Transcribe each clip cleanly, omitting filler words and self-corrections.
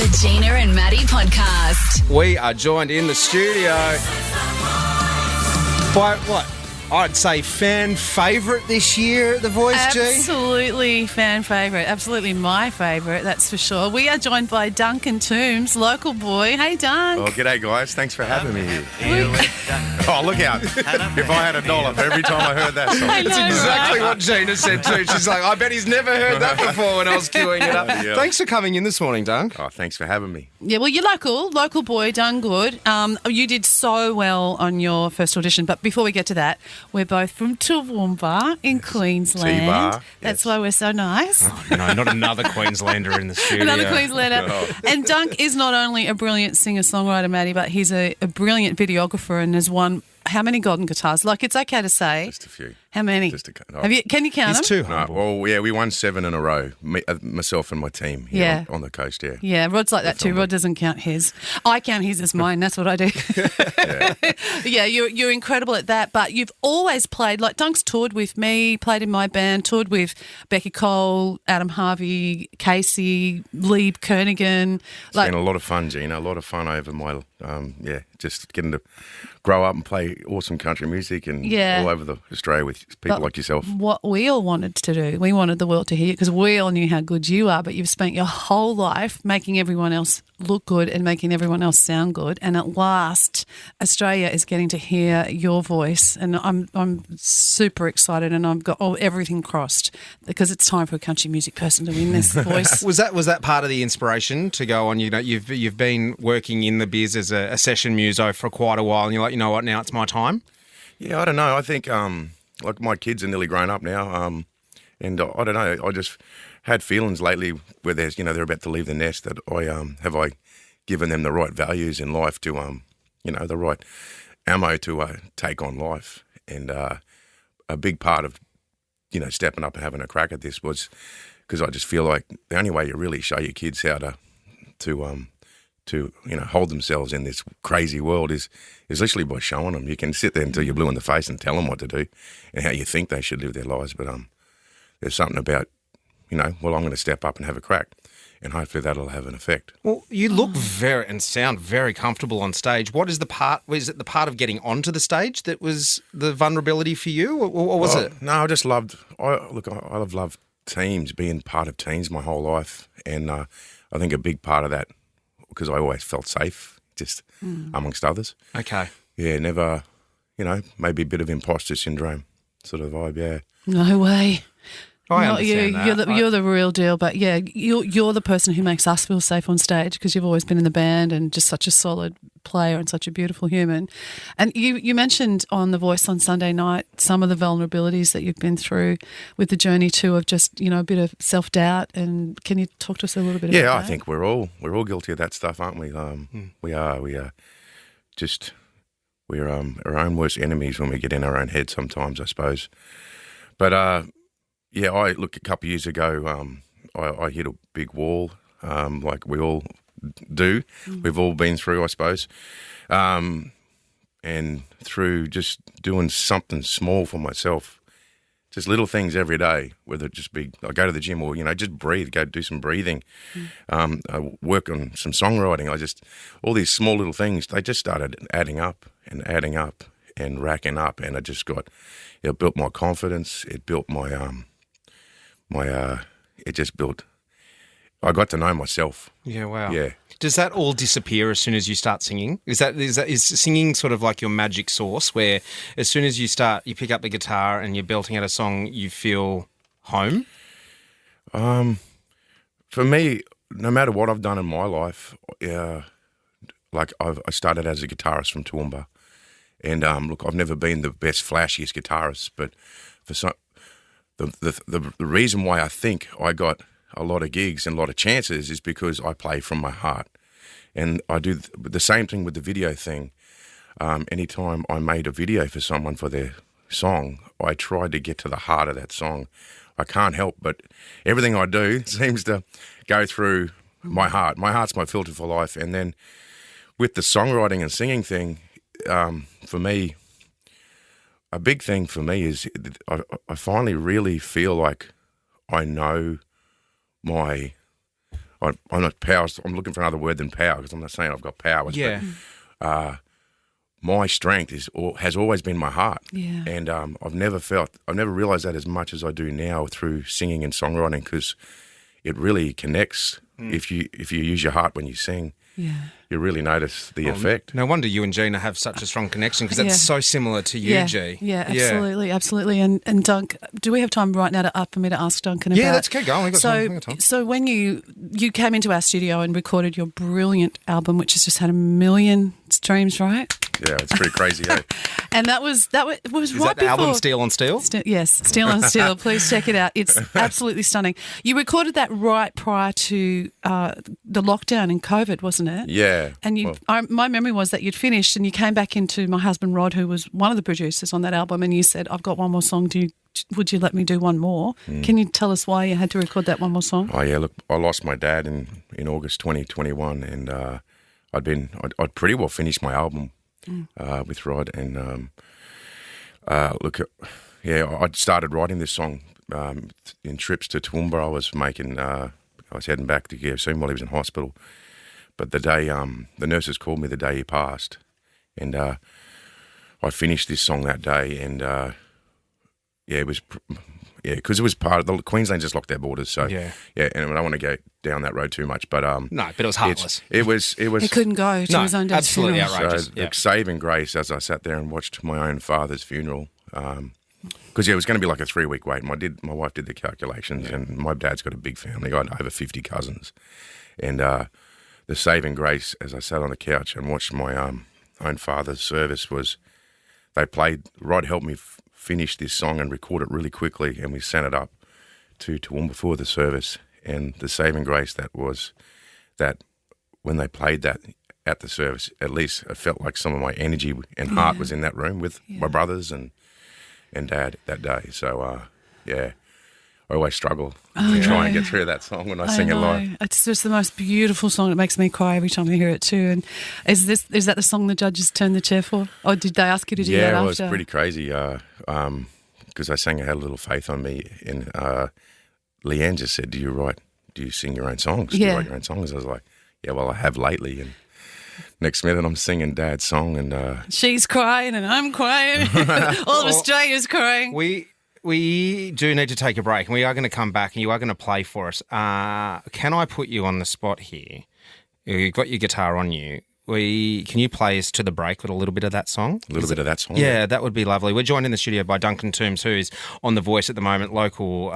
The Gina and Maddie podcast. We are joined in the studio by what I'd say fan favourite this year at The Voice, G. Absolutely fan favourite. Absolutely my favourite, that's for sure. We are joined by Duncan Toombs, local boy. Hey, Dunk. Oh, g'day, guys. Thanks for having me here. Oh, look out. If I had $1 for every time I heard that song. I know, That's exactly right? what Gina said too. She's like, I bet he's never heard that before when I was queuing it up. Yeah. Thanks for coming in this morning, Dunk. Oh, thanks for having me. Yeah, well, you're local boy, done good. You did so well on your first audition, but before we get to that, we're both from Toowoomba in Queensland. T-Bar, That's yes. why we're so nice. No, not another Queenslander in the studio. Another Queenslander. Oh. And Dunk is not only a brilliant singer-songwriter, Maddie, but he's a brilliant videographer and has won how many golden guitars? Like, it's okay to say. Just a few. How many? Just a couple. Can you count He's them? too No, humble. well, yeah, we won 7 in a row, myself and my team here Yeah. on the coast, yeah. Yeah, Rod's like that too. Rod doesn't count his. I count his as mine. That's what I do. Yeah, you're incredible at that. But you've always played, like Dunk's toured with me, played in my band, toured with Becky Cole, Adam Harvey, Casey, Lee Kernigan. It's been a lot of fun, Gina, a lot of fun over my, just getting to grow up and play awesome country music and Yeah. all over Australia with people like yourself. What we all wanted to do, we wanted the world to hear you because we all knew how good you are, but you've spent your whole life making everyone else look good and making everyone else sound good. And at last, Australia is getting to hear your voice. And I'm super excited and I've got everything crossed because it's time for a country music person to win this voice. Was that part of the inspiration to go on? You know, you've been working in the biz as a session muso for quite a while, and you're like, you know what, now it's my time. Yeah, I don't know. I think like my kids are nearly grown up now, and I don't know. I just had feelings lately where there's they're about to leave the nest that I given them the right values in life to the right ammo to take on life, and a big part of stepping up and having a crack at this was because I just feel like the only way you really show your kids how to hold themselves in this crazy world is literally by showing them. You can sit there until you're blue in the face and tell them what to do and how you think they should live their lives. But there's something about, I'm going to step up and have a crack, and hopefully that'll have an effect. Well, you look very and sound very comfortable on stage. What is the part? Was it the part of getting onto the stage that was the vulnerability for you, or was it? No, I just loved. I've loved teams, being part of teams my whole life, and I think a big part of that because I always felt safe, just amongst others. Okay. Yeah, never, maybe a bit of imposter syndrome sort of vibe. Yeah. No way. I Not you. understand that. You're the real deal. But yeah, you're the person who makes us feel safe on stage because you've always been in the band and just such a solid player and such a beautiful human. And you mentioned on The Voice on Sunday night some of the vulnerabilities that you've been through with the journey too of just a bit of self-doubt. And can you talk to us a little bit about that? Yeah, I think we're all guilty of that stuff, aren't we? We are just we're our own worst enemies when we get in our own head sometimes, I suppose. But yeah, I look, a couple of years ago, I hit a big wall, like we all do. We've all been through, I suppose. And through just doing something small for myself, just little things every day, whether it just be, I go to the gym or, just breathe, go do some breathing, I work on some songwriting. All these small little things, they just started adding up and racking up. And it built my confidence. It built I got to know myself. Yeah, wow. Yeah. Does that all disappear as soon as you start singing? Is singing sort of like your magic sauce where as soon as you pick up the guitar and you're belting out a song, you feel home? For me, no matter what I've done in my life, like I started as a guitarist from Toowoomba. And look, I've never been the best, flashiest guitarist, but for some, the reason why I think I got a lot of gigs and a lot of chances is because I play from my heart. And I do the same thing with the video thing. Anytime I made a video for someone for their song, I tried to get to the heart of that song. I can't help but everything I do seems to go through my heart. My heart's my filter for life. And then with the songwriting and singing thing, for me, a big thing for me is I finally really feel like I know I'm not power. I'm looking for another word than power because I'm not saying I've got powers. Yeah. But, my strength has always been my heart. Yeah. And I've never realised that as much as I do now through singing and songwriting, because it really connects if you use your heart when you sing. Yeah. You really notice the effect. No wonder you and Gina have such a strong connection, because that's so similar to you, Yeah. G. Yeah, absolutely. And Dunk, do we have time right now for me to ask Duncan about? Yeah, let's keep going. We've got time. So when you came into our studio and recorded your brilliant album, which has just had 1 million streams, right? Yeah, it's pretty crazy, eh? And that was Is right that before album Steel on Steel? Yes, Steel on Steel. Please check it out. It's absolutely stunning. You recorded that right prior to the lockdown and COVID, wasn't it? Yeah. And my memory was that you'd finished and you came back into my husband Rod, who was one of the producers on that album, and you said, "I've got one more song. Would you let me do one more?" Can you tell us why you had to record that one more song? Oh yeah, look, I lost my dad in August 2021, and I'd pretty well finished my album with Rod, and I'd started writing this song in trips to Toowoomba. I was heading back to give him while he was in hospital. But the day the nurses called me the day he passed, and I finished this song that day, and it was because it was part of the Queensland just locked their borders, so and I don't want to go down that road too much, but no, but it was heartless. It was. He couldn't go to his own dad's absolutely funeral. outrageous. So the saving grace, as I sat there and watched my own father's funeral, because it was going to be like a 3-week wait. My wife did the calculations, and my dad's got a big family. I had over 50 cousins, and the saving grace, as I sat on the couch and watched my own father's service, was Rod helped me finish this song and record it really quickly, and we sent it up to Toowoomba before the service. And the saving grace that was that when they played that at the service, at least it felt like some of my energy and heart was in that room with my brothers and Dad that day. So, I always struggle to try and get through that song when I sing it live. It's just the most beautiful song. It makes me cry every time I hear it too. And is that the song the judges turned the chair for? Or did they ask you to do that after? Yeah, it was pretty crazy because I sang I Had a Little Faith on Me, and Leanne just said, do you sing your own songs? Do you write your own songs? I was like, yeah, well, I have lately. And next minute I'm singing Dad's song, and she's crying and I'm crying. All of Australia's crying. We do need to take a break, and we are going to come back, and you are going to play for us. Can I put you on the spot here? You've got your guitar on you. Can you play us to the break with a little bit of that song? A little bit of that song? Yeah, that would be lovely. We're joined in the studio by Duncan Toombs, who is on The Voice at the moment, local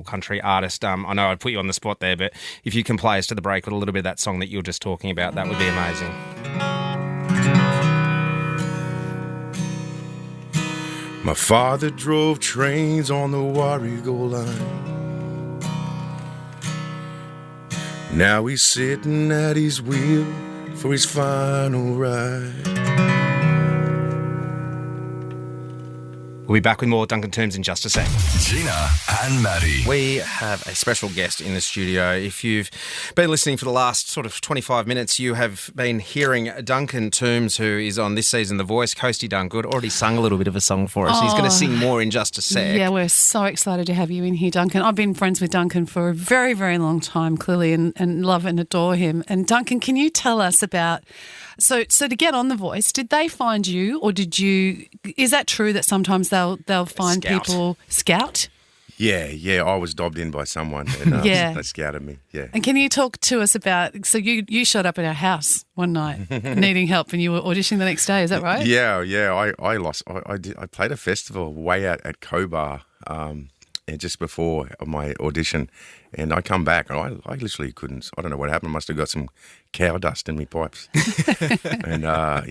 country artist. I know I'd put you on the spot there, but if you can play us to the break with a little bit of that song that you were just talking about, that would be amazing. My father drove trains on the Warrego line. Now he's sitting at his wheel for his final ride. We'll be back with more Duncan Toombs in just a sec. Gina and Maddie. We have a special guest in the studio. If you've been listening for the last sort of 25 minutes, you have been hearing Duncan Toombs, who is on this season The Voice. Coasty done good. Already sung a little bit of a song for us. He's going to sing more in just a sec. Yeah, we're so excited to have you in here, Duncan. I've been friends with Duncan for a very, very long time, clearly, and love and adore him. And Duncan, can you tell us about... So to get on The Voice, did they find you, or did you? Is that true that sometimes they'll find people scout? Yeah, I was dobbed in by someone, and they scouted me. Yeah. And can you talk to us about? So you showed up at our house one night needing help, and you were auditioning the next day. Is that right? Yeah. I lost. I played a festival way out at Cobar, and just before my audition, and I come back and I literally couldn't. I don't know what happened. I must have got some cow dust in my pipes. And I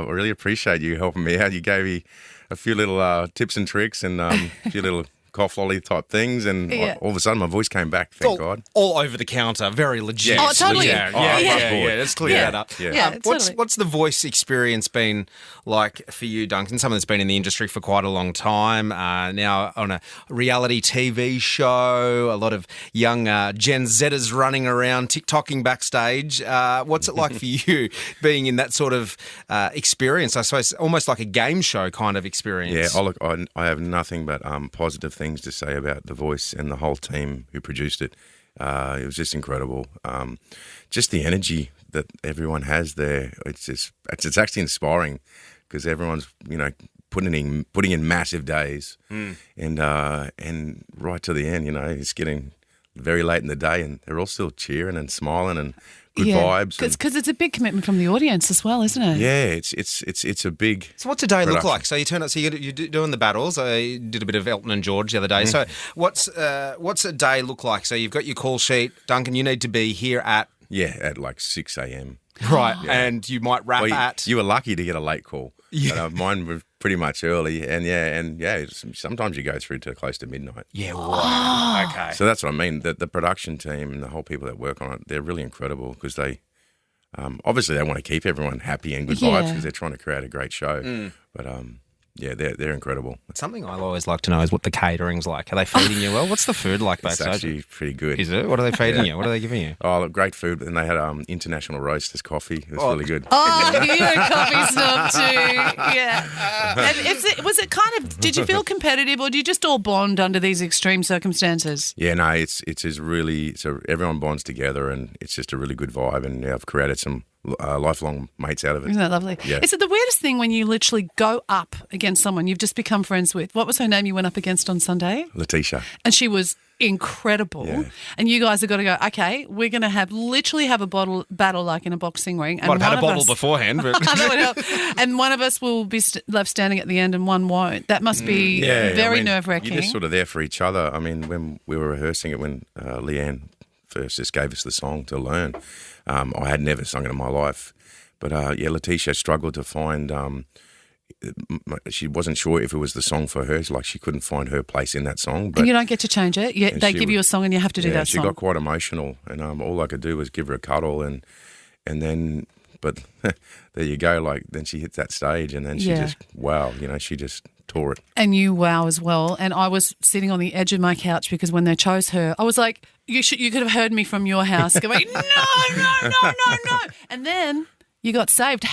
really appreciate you helping me out. You gave me a few little tips and tricks and a few little cough lolly type things, and all of a sudden my voice came back. Thank God. All over the counter, very legit. Oh, totally. Yeah. Let's clear that up. Yeah. What's the voice experience been like for you, Duncan? Someone that's been in the industry for quite a long time, now on a reality TV show, a lot of young Gen Zers running around, TikToking backstage. What's it like for you being in that sort of experience? I suppose almost like a game show kind of experience. Yeah, I have nothing but positive things to say about The Voice and the whole team who produced it. It was just incredible. Just the energy that everyone has there. It's actually inspiring because everyone's, putting in massive days and right to the end, it's getting very late in the day and they're all still cheering and smiling and good vibes. Because it's a big commitment from the audience as well, isn't it? Yeah, it's a big. So what's a day look production. like? So you turn up. So you're doing the battles. You did a bit of Elton and George the other day. So what's a day look like? So you've got your call sheet, Duncan. You need to be here at At like 6 a.m. right, and you might wrap at. You were lucky to get a late call. Yeah. But, mine was pretty much early, and sometimes you go through to close to midnight. Yeah, right. Okay. So that's what I mean. The production team and the whole people that work on it, they're really incredible because they obviously they want to keep everyone happy and good vibes because they're trying to create a great show. But they're incredible. Something I always like to know is what the catering's like. Are they feeding you well? What's the food like It's backstage? actually pretty good. Is it? What are they feeding you? What are they giving you? Oh, look, great food. And they had international roasters coffee. It was really good. Oh, you're a coffee snob too. Yeah. And was it kind of, did you feel competitive or do you just all bond under these extreme circumstances? Yeah, no, it's really, so everyone bonds together and it's just a really good vibe. And I've created some lifelong mates out of it. Isn't that lovely? Yeah. Is it the weirdest thing when you literally go up against someone you've just become friends with? What was her name you went up against on Sunday? Letitia. And she was incredible. Yeah. And you guys have got to go, okay, we're going to literally have a battle like in a a ring. And Might have had a one of bottle us- beforehand, but That would help. And one of us will be left standing at the end and one won't. That must be very nerve-wracking. You're just sort of there for each other. I mean, when we were rehearsing it, when Leanne first just gave us the song to learn, I had never sung it in my life. But Letitia struggled to find. She wasn't sure if it was the song for her. Like she couldn't find her place in that song. But and you don't get to change it. They give you a song and you have to do that she song. got quite emotional, and all I could do was give her a cuddle, and then. But there you go. Like then she hits that stage, and then she just she just tore it. And you wow as well. And I was sitting on the edge of my couch because when they chose her, I was like, you could have heard me from your house going, no. And then you got saved.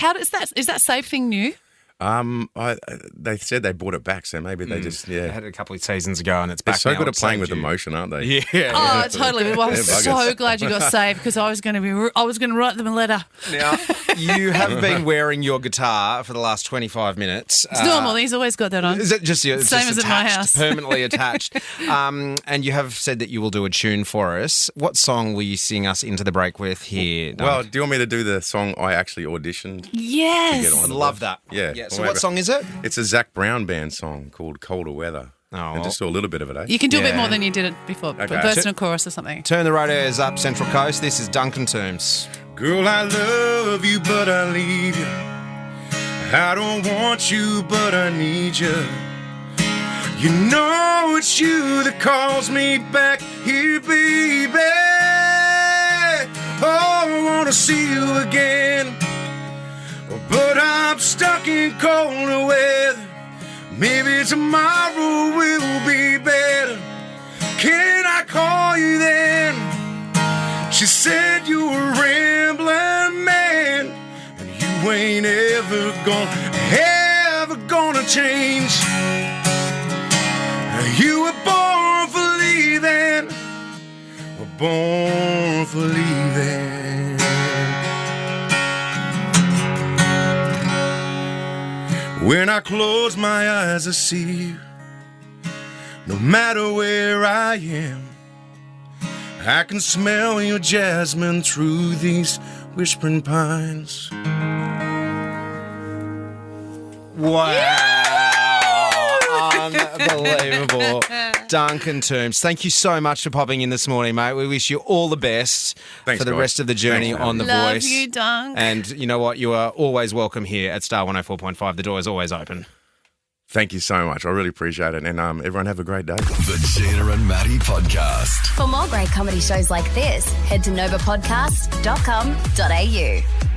Is that save thing new? They said they brought it back, so maybe they just they had it a couple of seasons ago, and it's back. They're so now. good at It's playing saved with you. emotion, aren't they? Yeah. Oh, totally. Well, I was They're so buggers. glad you got saved because I was going to write them a letter. Now, you have been wearing your guitar for the last 25 minutes. It's normal. He's always got that on. Is it just it's Same just as at my attached, house. permanently attached? And you have said that you will do a tune for us. What song will you sing us into the break with here? Well, do you want me to do the song I actually auditioned? Yes. get on? I'd love that. Yeah. So what song is it? It's a Zach Brown band song called Colder Weather. Oh. And just do a little bit of it, eh? You can do a bit Yeah. more than you did it before. Okay. Verse and a chorus or something. Turn the radios up, Central Coast. This is Duncan Toombs. Girl, I love you, but I leave you. I don't want you, but I need you. You know it's you that calls me back here, baby. Oh, I want to see you again. But I'm stuck in colder weather. Maybe tomorrow will be better. Can I call you then? She said you were a rambling man, and you ain't ever gonna change. You were born for leaving. We're born for leaving. When I close my eyes, I see you. No matter where I am, I can smell your jasmine through these whispering pines. Wow. Unbelievable. Duncan Toombs, thank you so much for popping in this morning, mate. We wish you all the best Thanks, for the guys. rest of the journey Thanks, on The Love Voice. you, Dunk. And you know what? You are always welcome here at Star 104.5. The door is always open. Thank you so much. I really appreciate it. And everyone have a great day. The Gina and Maddie Podcast. For more great comedy shows like this, head to novapodcast.com.au.